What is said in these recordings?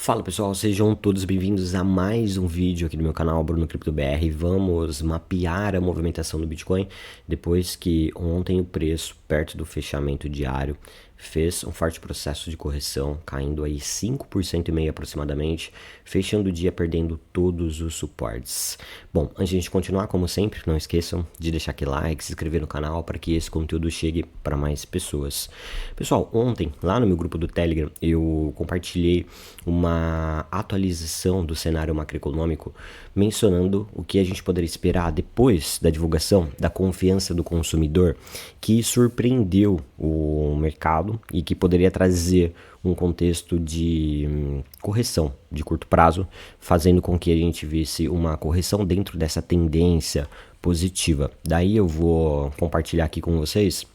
Fala pessoal, sejam todos bem-vindos a mais um vídeo aqui do meu canal Bruno Cripto BR. Vamos mapear a movimentação do Bitcoin depois que ontem o preço, perto do fechamento diário, fez um forte processo de correção, caindo aí 5,5% aproximadamente, fechando o dia perdendo todos os suportes. Bom, antes de a gente continuar, como sempre, não esqueçam de deixar aquele like, se inscrever no canal para que esse conteúdo chegue para mais pessoas. Pessoal, ontem, lá no meu grupo do Telegram, eu compartilhei uma atualização do cenário macroeconômico, mencionando o que a gente poderia esperar depois da divulgação da confiança do consumidor, que surpreendeu o mercado e que poderia trazer um contexto de correção de curto prazo, fazendo com que a gente visse uma correção dentro dessa tendência positiva. Daí eu vou compartilhar aqui com vocês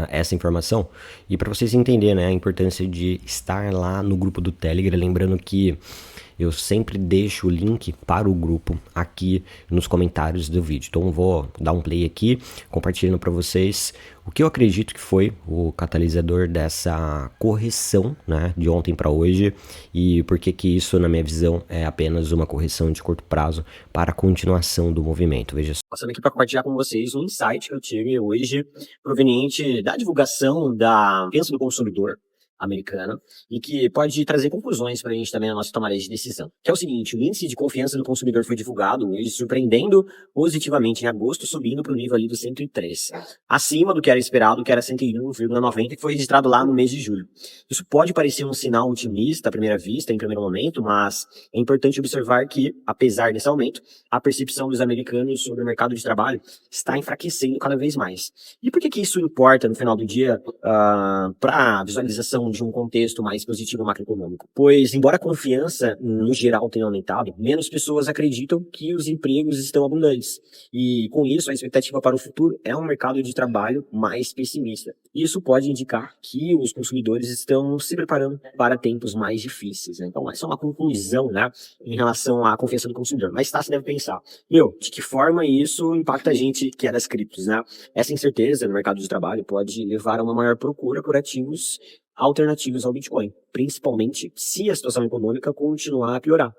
essa informação e para vocês entenderem, né, a importância de estar lá no grupo do Telegram, lembrando que eu sempre deixo o link para o grupo aqui nos comentários do vídeo. Então eu vou dar um play aqui, compartilhando para vocês o que eu acredito que foi o catalisador dessa correção, né, de ontem para hoje, e por que que isso, na minha visão, é apenas uma correção de curto prazo para a continuação do movimento. Veja só. Passando aqui para compartilhar com vocês um insight que eu tive hoje, proveniente da divulgação da confiança do consumidor americana e que pode trazer conclusões para a gente também na nossa tomada de decisão. Que é o seguinte: o índice de confiança do consumidor foi divulgado hoje, surpreendendo positivamente em agosto, subindo para o nível ali do 103, acima do que era esperado, que era 101,90, que foi registrado lá no mês de julho. Isso pode parecer um sinal otimista à primeira vista, em primeiro momento, mas é importante observar que, apesar desse aumento, a percepção dos americanos sobre o mercado de trabalho está enfraquecendo cada vez mais. E por que que isso importa no final do dia para a visualização de um contexto mais positivo macroeconômico? Pois, embora a confiança no geral tenha aumentado, menos pessoas acreditam que os empregos estão abundantes. E com isso, a expectativa para o futuro é um mercado de trabalho mais pessimista. Isso pode indicar que os consumidores estão se preparando para tempos mais difíceis, né? Então, essa é uma conclusão, né, em relação à confiança do consumidor. Mas você deve pensar, de que forma isso impacta a gente que é das criptos, né? Essa incerteza no mercado de trabalho pode levar a uma maior procura por ativos alternativos ao Bitcoin, principalmente se a situação econômica continuar a piorar.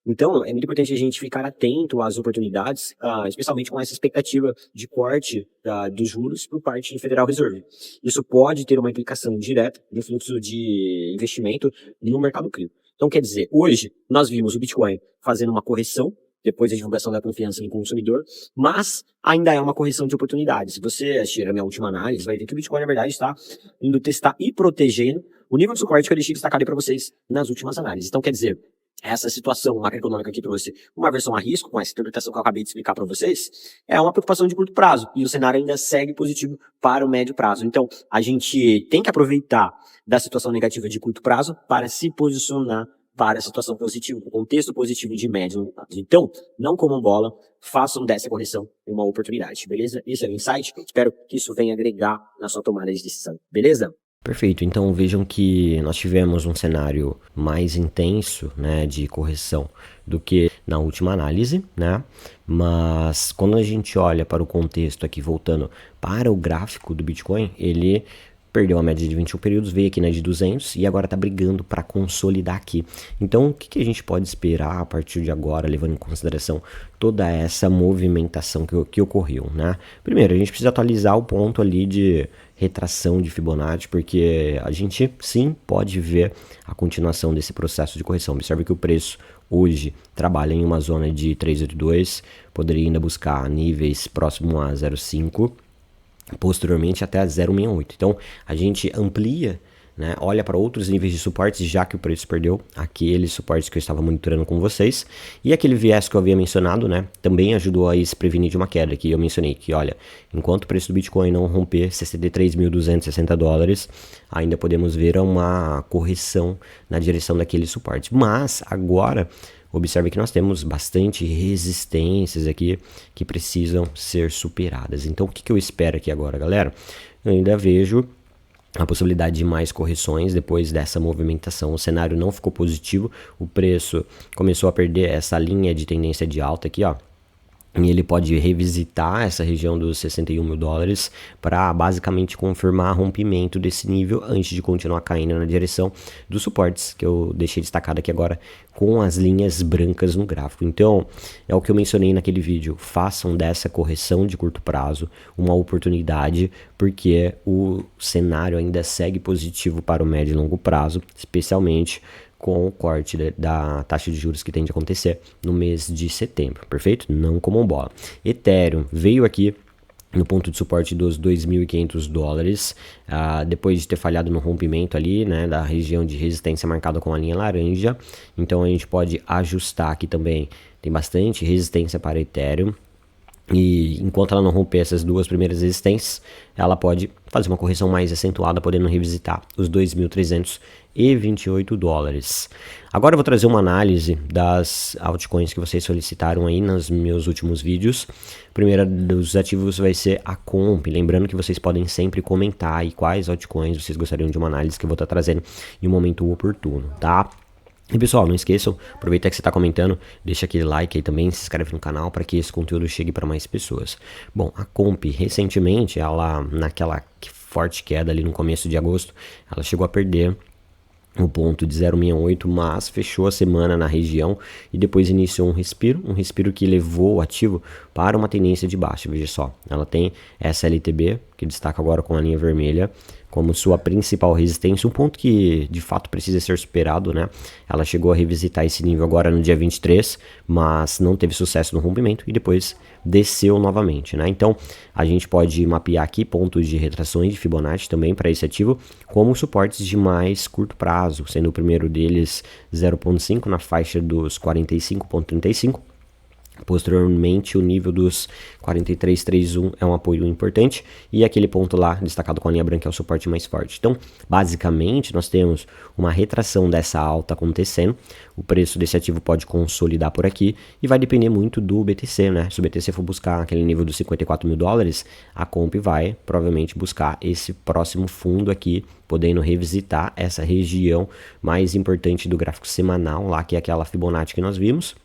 Então, é muito importante a gente ficar atento às oportunidades, especialmente com essa expectativa de corte dos juros por parte do Federal Reserve. Isso pode ter uma implicação direta no fluxo de investimento no mercado cripto. Então, quer dizer, hoje nós vimos o Bitcoin fazendo uma correção depois da divulgação da confiança no consumidor, mas ainda é uma correção de oportunidades. Se você assistir a minha última análise, vai ver que o Bitcoin, na verdade, está indo testar e protegendo o nível de suporte que eu deixei destacar ali para vocês nas últimas análises. Então, quer dizer, essa situação macroeconômica aqui para você, uma versão a risco, com essa interpretação que eu acabei de explicar para vocês, é uma preocupação de curto prazo, e o cenário ainda segue positivo para o médio prazo. Então, a gente tem que aproveitar da situação negativa de curto prazo para se posicionar para a situação positiva, o contexto positivo de médio prazo. Então, não comam bola, façam dessa correção uma oportunidade, beleza? Esse é o insight, espero que isso venha agregar na sua tomada de decisão, beleza? Perfeito, então vejam que nós tivemos um cenário mais intenso, né, de correção do que na última análise, né, mas quando a gente olha para o contexto aqui, voltando para o gráfico do Bitcoin, ele perdeu a média de 21 períodos, veio aqui na de 200 e agora está brigando para consolidar aqui. Então, o que a gente pode esperar a partir de agora, levando em consideração toda essa movimentação que ocorreu, né? Primeiro, a gente precisa atualizar o ponto ali de retração de Fibonacci, porque a gente sim pode ver a continuação desse processo de correção. Observe que o preço hoje trabalha em uma zona de 382, poderia ainda buscar níveis próximos a 0,5, posteriormente até a 0,68. Então a gente amplia, né, olha para outros níveis de suportes, já que o preço perdeu aqueles suportes que eu estava monitorando com vocês, e aquele viés que eu havia mencionado, né, também ajudou a se prevenir de uma queda, que eu mencionei que, olha, enquanto o preço do Bitcoin não romper 63.260 dólares, ainda podemos ver uma correção na direção daquele suporte. Mas agora observe que nós temos bastante resistências aqui que precisam ser superadas. Então, o que eu espero aqui agora, galera? Eu ainda vejo a possibilidade de mais correções depois dessa movimentação. O cenário não ficou positivo, o preço começou a perder essa linha de tendência de alta aqui, ó. E ele pode revisitar essa região dos 61 mil dólares para basicamente confirmar rompimento desse nível antes de continuar caindo na direção dos suportes, que eu deixei destacado aqui agora com as linhas brancas no gráfico. Então, é o que eu mencionei naquele vídeo, façam dessa correção de curto prazo uma oportunidade, porque o cenário ainda segue positivo para o médio e longo prazo, especialmente com o corte da taxa de juros que tende a acontecer no mês de setembro, perfeito? Não como um bola. Ethereum veio aqui no ponto de suporte dos 2.500 dólares, depois de ter falhado no rompimento ali, né, da região de resistência marcada com a linha laranja. Então a gente pode ajustar aqui também, tem bastante resistência para Ethereum. E enquanto ela não romper essas duas primeiras resistências, ela pode fazer uma correção mais acentuada, podendo revisitar os 2.328 dólares. Agora eu vou trazer uma análise das altcoins que vocês solicitaram aí nos meus últimos vídeos. A primeira dos ativos vai ser a Comp. Lembrando que vocês podem sempre comentar aí quais altcoins vocês gostariam de uma análise que eu vou estar trazendo em um momento oportuno, tá? E pessoal, não esqueçam, aproveita que você está comentando, deixa aquele like aí também, se inscreve no canal para que esse conteúdo chegue para mais pessoas. Bom, a Comp, recentemente, ela naquela forte queda ali no começo de agosto, ela chegou a perder o ponto de 0,68, mas fechou a semana na região e depois iniciou um respiro que levou o ativo para uma tendência de baixa. Veja só, ela tem essa LTB, que destaca agora com a linha vermelha, como sua principal resistência, um ponto que de fato precisa ser superado, né? Ela chegou a revisitar esse nível agora no dia 23, mas não teve sucesso no rompimento e depois desceu novamente, né? Então a gente pode mapear aqui pontos de retrações de Fibonacci também para esse ativo, como suportes de mais curto prazo, sendo o primeiro deles 0,5 na faixa dos 45,35. Posteriormente, o nível dos 43,31 é um apoio importante e aquele ponto lá, destacado com a linha branca, é o suporte mais forte. Então, basicamente, nós temos uma retração dessa alta acontecendo, o preço desse ativo pode consolidar por aqui e vai depender muito do BTC, né? Se o BTC for buscar aquele nível dos 54 mil dólares, a Comp vai provavelmente buscar esse próximo fundo aqui, podendo revisitar essa região mais importante do gráfico semanal, lá que é aquela Fibonacci que nós vimos.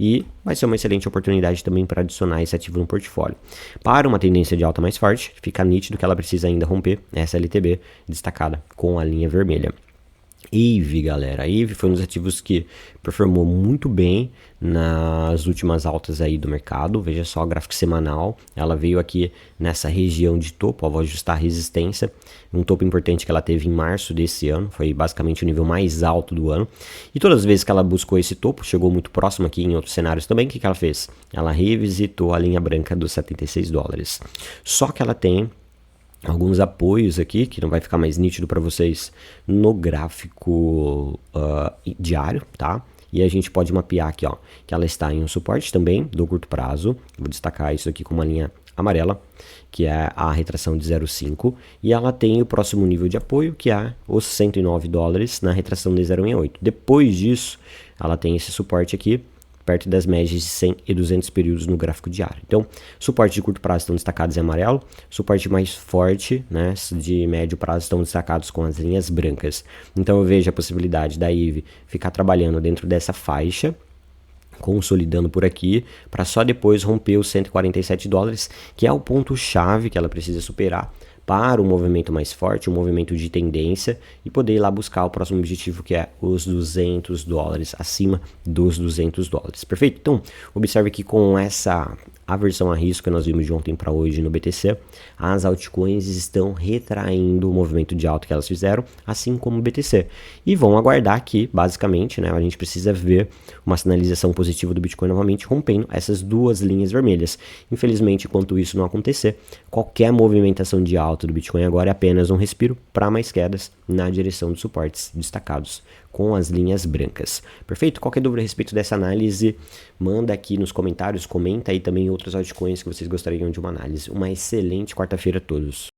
E vai ser uma excelente oportunidade também para adicionar esse ativo no portfólio. Para uma tendência de alta mais forte, fica nítido que ela precisa ainda romper essa LTB destacada com a linha vermelha. Eve, galera, a Eve foi um dos ativos que performou muito bem nas últimas altas aí do mercado. Veja só o gráfico semanal, ela veio aqui nessa região de topo, ó, vou ajustar a resistência, um topo importante que ela teve em março desse ano, foi basicamente o nível mais alto do ano, e todas as vezes que ela buscou esse topo, chegou muito próximo aqui em outros cenários também, o que ela fez? Ela revisitou a linha branca dos 76 dólares, só que ela tem alguns apoios aqui, que não vai ficar mais nítido para vocês no gráfico diário, tá? E a gente pode mapear aqui, ó, que ela está em um suporte também do curto prazo. Vou destacar isso aqui com uma linha amarela, que é a retração de 0,5. E ela tem o próximo nível de apoio, que é os 109 dólares na retração de 0,68. Depois disso, ela tem esse suporte aqui, perto das médias de 100 e 200 períodos no gráfico diário. Então, suporte de curto prazo estão destacados em amarelo, suporte mais forte, né, de médio prazo estão destacados com as linhas brancas. Então, eu vejo a possibilidade da Eve ficar trabalhando dentro dessa faixa, consolidando por aqui, para só depois romper os 147 dólares, que é o ponto-chave que ela precisa superar para um movimento mais forte, um movimento de tendência, e poder ir lá buscar o próximo objetivo, que é os 200 dólares, acima dos 200 dólares. Perfeito? Então, observe que com essa aversão a risco que nós vimos de ontem para hoje no BTC, as altcoins estão retraindo o movimento de alta que elas fizeram, assim como o BTC. E vão aguardar que, basicamente, né, a gente precisa ver uma sinalização positiva do Bitcoin novamente, rompendo essas duas linhas vermelhas. Infelizmente, enquanto isso não acontecer, qualquer movimentação de alta do Bitcoin agora é apenas um respiro para mais quedas na direção dos suportes destacados com as linhas brancas. Perfeito? Qualquer dúvida a respeito dessa análise, manda aqui nos comentários, comenta aí também outras altcoins que vocês gostariam de uma análise. Uma excelente quarta-feira a todos.